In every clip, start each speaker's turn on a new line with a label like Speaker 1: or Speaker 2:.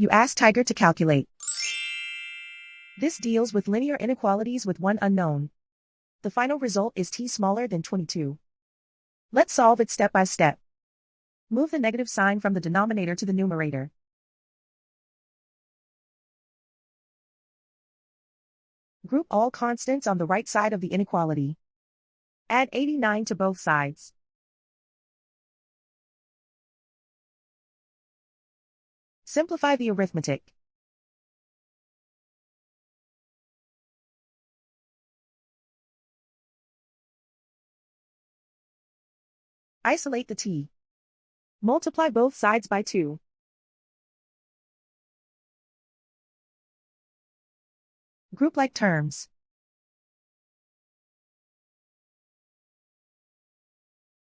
Speaker 1: You ask Tiger to calculate. This deals with linear inequalities with one unknown. The final result is t smaller than 22. Let's solve it step by step. Move the negative sign from the denominator to the numerator. Group all constants on the right side of the inequality. Add 89 to both sides. Simplify the arithmetic. Isolate the t. Multiply both sides by 2. Group like terms.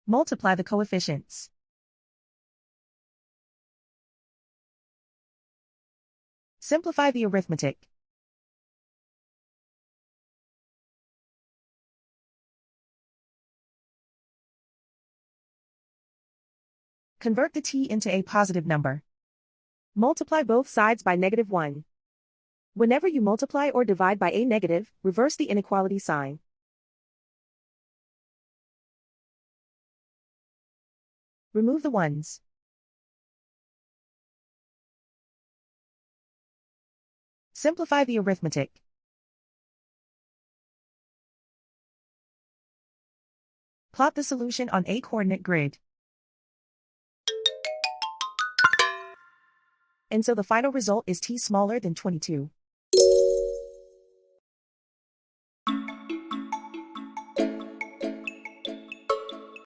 Speaker 1: Multiply the coefficients. Simplify the arithmetic. Convert the t into a positive number. Multiply both sides by -1. Whenever you multiply or divide by a negative, reverse the inequality sign. Remove the ones. Simplify the arithmetic. Plot the solution on a coordinate grid. And so the final result is t smaller than 22.